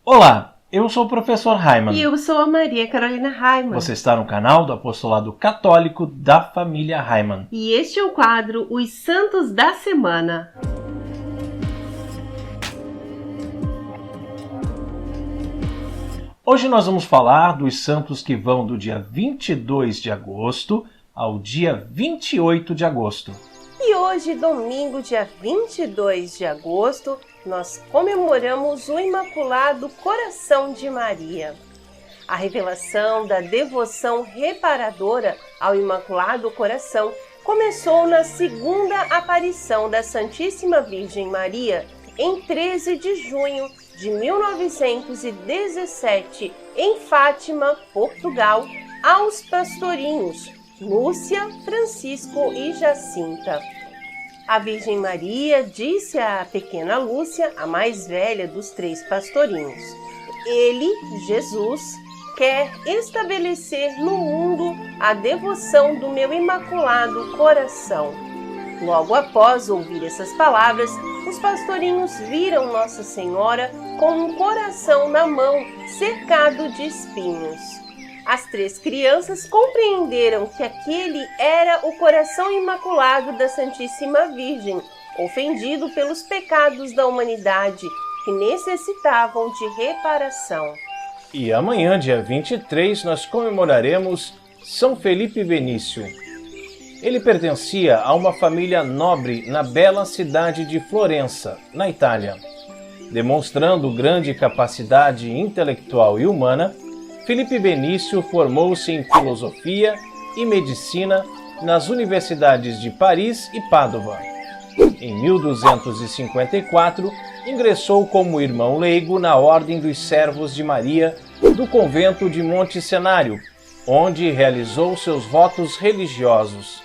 Olá, eu sou o professor Raimann. E eu sou a Maria Carolina Raimann. Você está no canal do Apostolado Católico da família Raimann. E este é o quadro Os Santos da Semana. Hoje nós vamos falar dos santos que vão do dia 22 de agosto ao dia 28 de agosto. E hoje, domingo, dia 22 de agosto, nós comemoramos o Imaculado Coração de Maria. A revelação da devoção reparadora ao Imaculado Coração começou na segunda aparição da Santíssima Virgem Maria, em 13 de junho de 1917, em Fátima, Portugal, aos pastorinhos Lúcia, Francisco e Jacinta. A Virgem Maria disse à pequena Lúcia, a mais velha dos 3 pastorinhos: Ele, Jesus, quer estabelecer no mundo a devoção do meu Imaculado Coração. Logo após ouvir essas palavras, os pastorinhos viram Nossa Senhora com um coração na mão, cercado de espinhos. As 3 crianças compreenderam que aquele era o coração imaculado da Santíssima Virgem, ofendido pelos pecados da humanidade, que necessitavam de reparação. E amanhã, dia 23, nós comemoraremos São Felipe Benício. Ele pertencia a uma família nobre na bela cidade de Florença, na Itália. Demonstrando grande capacidade intelectual e humana, Felipe Benício formou-se em filosofia e medicina nas universidades de Paris e Pádua. Em 1254, ingressou como irmão leigo na Ordem dos Servos de Maria do convento de Monte Cenário, onde realizou seus votos religiosos.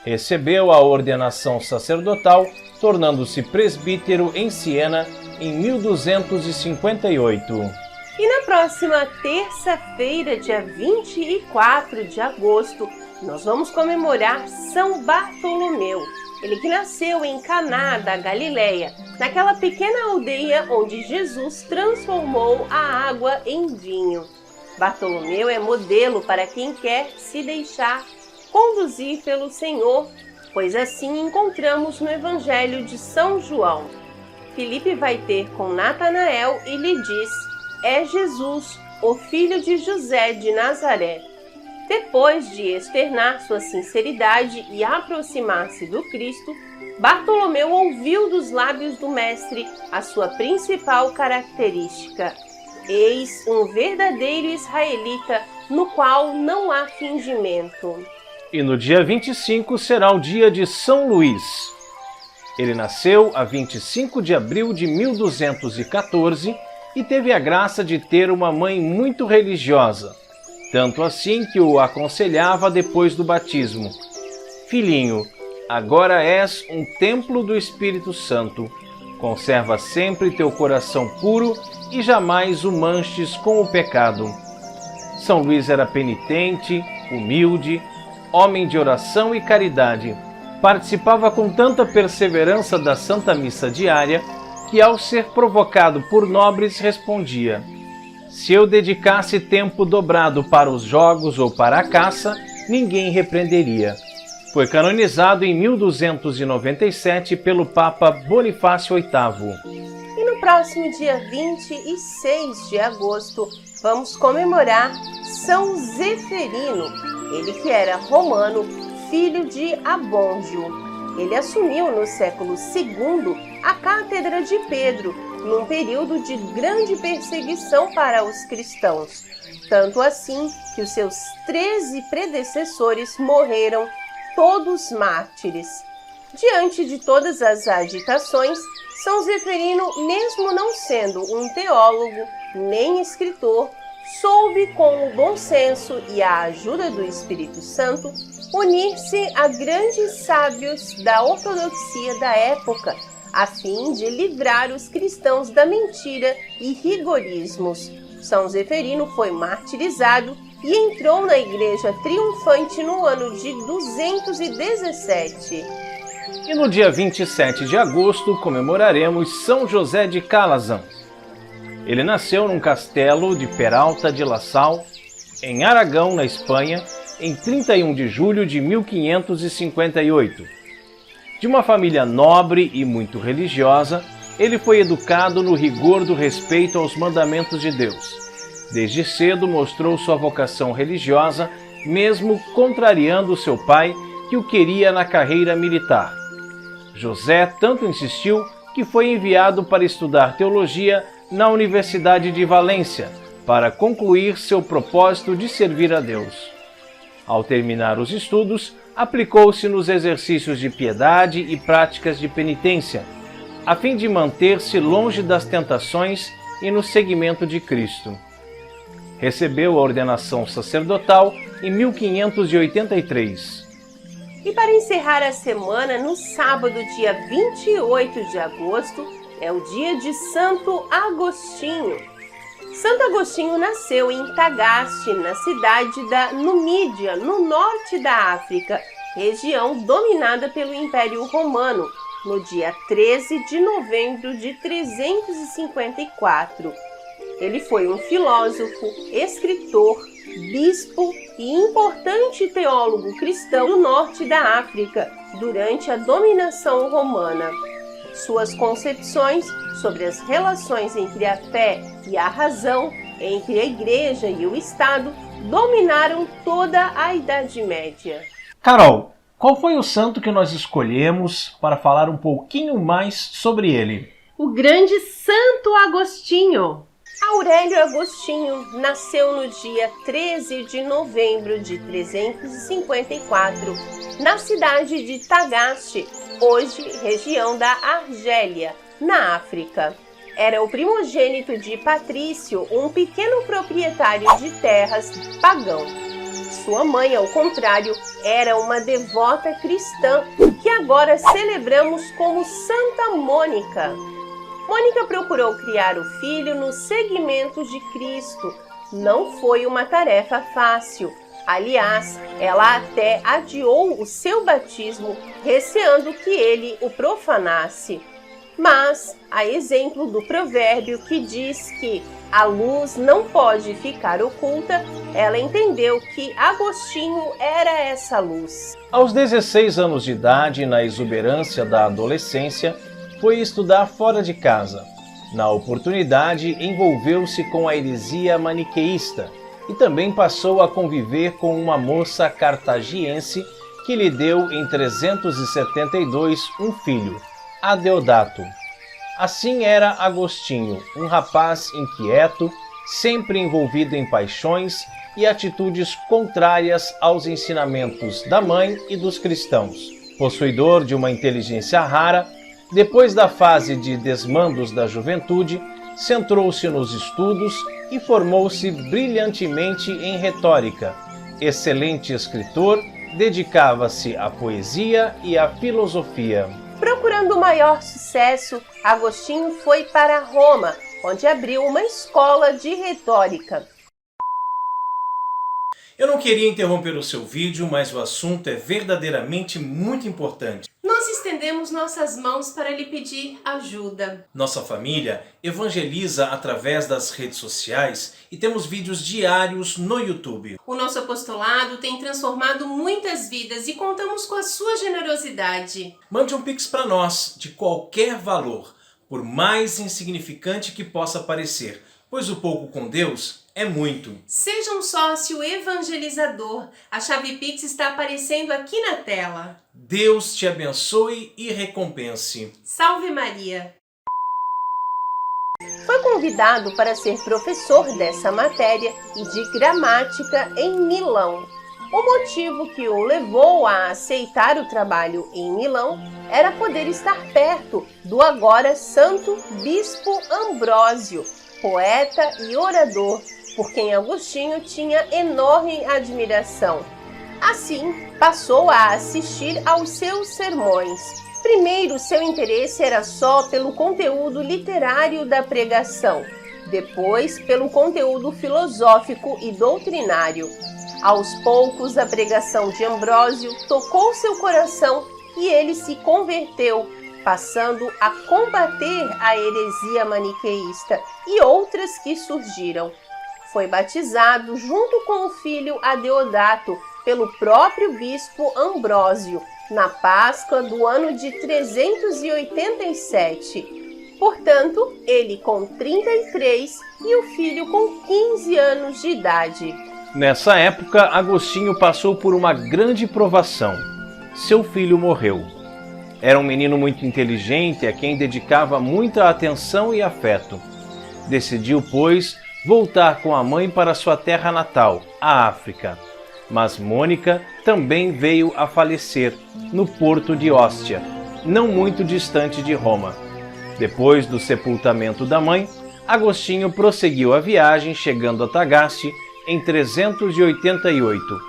Recebeu a ordenação sacerdotal, tornando-se presbítero em Siena em 1258. E na próxima terça-feira, dia 24 de agosto, nós vamos comemorar São Bartolomeu. Ele que nasceu em Caná da Galileia, naquela pequena aldeia onde Jesus transformou a água em vinho. Bartolomeu é modelo para quem quer se deixar conduzir pelo Senhor, pois assim encontramos no Evangelho de São João. Filipe vai ter com Natanael e lhe diz: é Jesus, o filho de José de Nazaré. Depois de externar sua sinceridade e aproximar-se do Cristo, Bartolomeu ouviu dos lábios do Mestre a sua principal característica: eis um verdadeiro israelita, no qual não há fingimento. E no dia 25 será o dia de São Luís. Ele nasceu a 25 de abril de 1214 e teve a graça de ter uma mãe muito religiosa, tanto assim que o aconselhava depois do batismo: Filhinho, agora és um templo do Espírito Santo. Conserva sempre teu coração puro e jamais o manches com o pecado. São Luís era penitente, humilde, homem de oração e caridade. Participava com tanta perseverança da Santa Missa diária que, ao ser provocado por nobres, respondia: se eu dedicasse tempo dobrado para os jogos ou para a caça, ninguém repreenderia. Foi canonizado em 1297 pelo Papa Bonifácio VIII. E no próximo dia 26 de agosto, vamos comemorar São Zeferino, ele que era romano, filho de Abôndio. Ele assumiu no século II a cátedra de Pedro, num período de grande perseguição para os cristãos, tanto assim que os seus 13 predecessores morreram, todos mártires. Diante de todas as agitações, São Zeferino, mesmo não sendo um teólogo nem escritor, soube, com o bom senso e a ajuda do Espírito Santo, unir-se a grandes sábios da ortodoxia da época, a fim de livrar os cristãos da mentira e rigorismos. São Zeferino foi martirizado e entrou na igreja triunfante no ano de 217. E no dia 27 de agosto comemoraremos São José de Calazans. Ele nasceu num castelo de Peralta de La Sal, em Aragão, na Espanha, em 31 de julho de 1558. De uma família nobre e muito religiosa, ele foi educado no rigor do respeito aos mandamentos de Deus. Desde cedo mostrou sua vocação religiosa, mesmo contrariando seu pai, que o queria na carreira militar. José tanto insistiu que foi enviado para estudar teologia na Universidade de Valência, para concluir seu propósito de servir a Deus. Ao terminar os estudos, aplicou-se nos exercícios de piedade e práticas de penitência, a fim de manter-se longe das tentações e no seguimento de Cristo. Recebeu a ordenação sacerdotal em 1583. E para encerrar a semana, no sábado, dia 28 de agosto, é o dia de Santo Agostinho. Santo Agostinho nasceu em Tagaste, na cidade da Numídia, no norte da África, região dominada pelo Império Romano, no dia 13 de novembro de 354. Ele foi um filósofo, escritor, bispo e importante teólogo cristão do norte da África durante a dominação romana. Suas concepções sobre as relações entre a fé e a razão, entre a Igreja e o Estado, dominaram toda a Idade Média. Carol, qual foi o santo que nós escolhemos para falar um pouquinho mais sobre ele? O grande Santo Agostinho. Aurélio Agostinho nasceu no dia 13 de novembro de 354, na cidade de Tagaste, hoje região da Argélia, na África. Era o primogênito de Patrício, um pequeno proprietário de terras pagão. Sua mãe, ao contrário, era uma devota cristã, que agora celebramos como Santa Mônica. Mônica procurou criar o filho nos seguimentos de Cristo. Não foi uma tarefa fácil. Aliás, ela até adiou o seu batismo, receando que ele o profanasse. Mas, a exemplo do provérbio que diz que a luz não pode ficar oculta, ela entendeu que Agostinho era essa luz. Aos 16 anos de idade, na exuberância da adolescência, foi estudar fora de casa. Na oportunidade, envolveu-se com a heresia maniqueísta e também passou a conviver com uma moça cartagiense que lhe deu em 372 um filho, Adeodato. Assim era Agostinho, um rapaz inquieto, sempre envolvido em paixões e atitudes contrárias aos ensinamentos da mãe e dos cristãos. Possuidor de uma inteligência rara, depois da fase de desmandos da juventude, centrou-se nos estudos e formou-se brilhantemente em retórica. Excelente escritor, dedicava-se à poesia e à filosofia. Procurando maior sucesso, Agostinho foi para Roma, onde abriu uma escola de retórica. Eu não queria interromper o seu vídeo, mas o assunto é verdadeiramente muito importante. Nós estendemos nossas mãos para lhe pedir ajuda. Nossa família evangeliza através das redes sociais e temos vídeos diários no YouTube. O nosso apostolado tem transformado muitas vidas e contamos com a sua generosidade. Mande um Pix para nós, de qualquer valor, por mais insignificante que possa parecer, pois o pouco com Deus é muito. Seja um sócio evangelizador. A chave Pix está aparecendo aqui na tela. Deus te abençoe e recompense. Salve Maria! Foi convidado para ser professor dessa matéria e de gramática em Milão. O motivo que o levou a aceitar o trabalho em Milão era poder estar perto do agora santo bispo Ambrósio, poeta e orador, por quem Agostinho tinha enorme admiração. Assim, passou a assistir aos seus sermões. Primeiro, seu interesse era só pelo conteúdo literário da pregação, depois pelo conteúdo filosófico e doutrinário. Aos poucos, a pregação de Ambrósio tocou seu coração e ele se converteu, passando a combater a heresia maniqueísta e outras que surgiram. Foi batizado junto com o filho Adeodato pelo próprio bispo Ambrósio, na Páscoa do ano de 387. Portanto, ele com 33 e o filho com 15 anos de idade. Nessa época, Agostinho passou por uma grande provação. Seu filho morreu. Era um menino muito inteligente a quem dedicava muita atenção e afeto. Decidiu, pois, voltar com a mãe para sua terra natal, a África. Mas Mônica também veio a falecer no porto de Óstia, não muito distante de Roma. Depois do sepultamento da mãe, Agostinho prosseguiu a viagem, chegando a Tagaste em 388.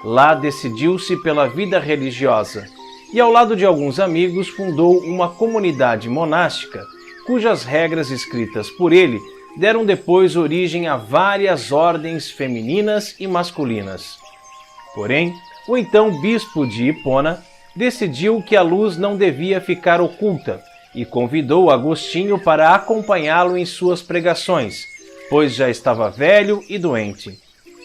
Lá decidiu-se pela vida religiosa e, ao lado de alguns amigos, fundou uma comunidade monástica, cujas regras escritas por ele deram depois origem a várias ordens femininas e masculinas. Porém, o então bispo de Hipona decidiu que a luz não devia ficar oculta e convidou Agostinho para acompanhá-lo em suas pregações, pois já estava velho e doente.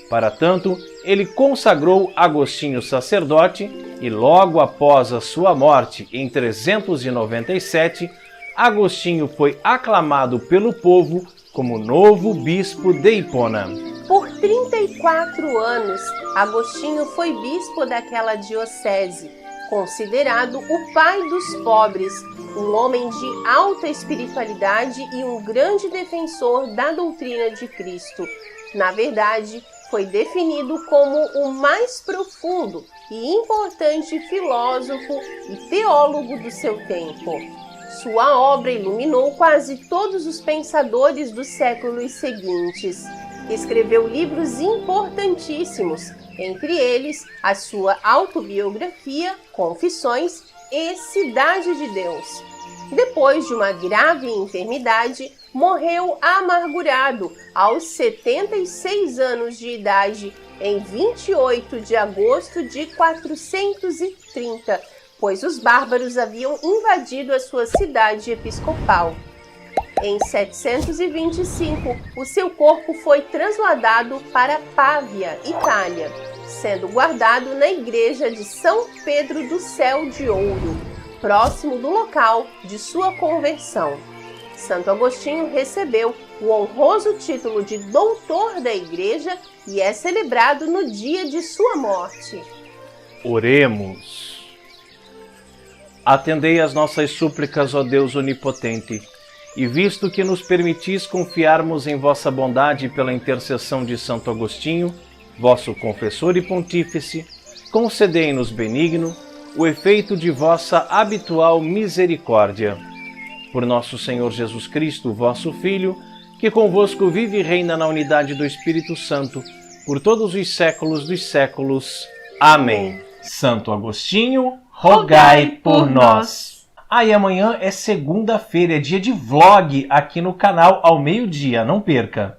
Para tanto, ele consagrou Agostinho sacerdote e logo após a sua morte, em 397, Agostinho foi aclamado pelo povo como novo bispo de Hipona. Por 34 anos, Agostinho foi bispo daquela diocese, considerado o pai dos pobres, um homem de alta espiritualidade e um grande defensor da doutrina de Cristo. Na verdade, foi definido como o mais profundo e importante filósofo e teólogo do seu tempo. Sua obra iluminou quase todos os pensadores dos séculos seguintes. Escreveu livros importantíssimos, entre eles a sua autobiografia, Confissões e Cidade de Deus. Depois de uma grave enfermidade, morreu amargurado aos 76 anos de idade, em 28 de agosto de 430, pois os bárbaros haviam invadido a sua cidade episcopal. Em 725, o seu corpo foi trasladado para Pávia, Itália, sendo guardado na igreja de São Pedro do Céu de Ouro, próximo do local de sua conversão. Santo Agostinho recebeu o honroso título de doutor da igreja e é celebrado no dia de sua morte. Oremos. Atendei às nossas súplicas, ó Deus onipotente, e visto que nos permitis confiarmos em vossa bondade pela intercessão de Santo Agostinho, vosso confessor e pontífice, concedei-nos benigno o efeito de vossa habitual misericórdia. Por nosso Senhor Jesus Cristo, vosso Filho, que convosco vive e reina na unidade do Espírito Santo, por todos os séculos dos séculos. Amém. Santo Agostinho, rogai por nós. E amanhã é segunda-feira, é dia de vlog aqui no canal ao meio-dia, não perca!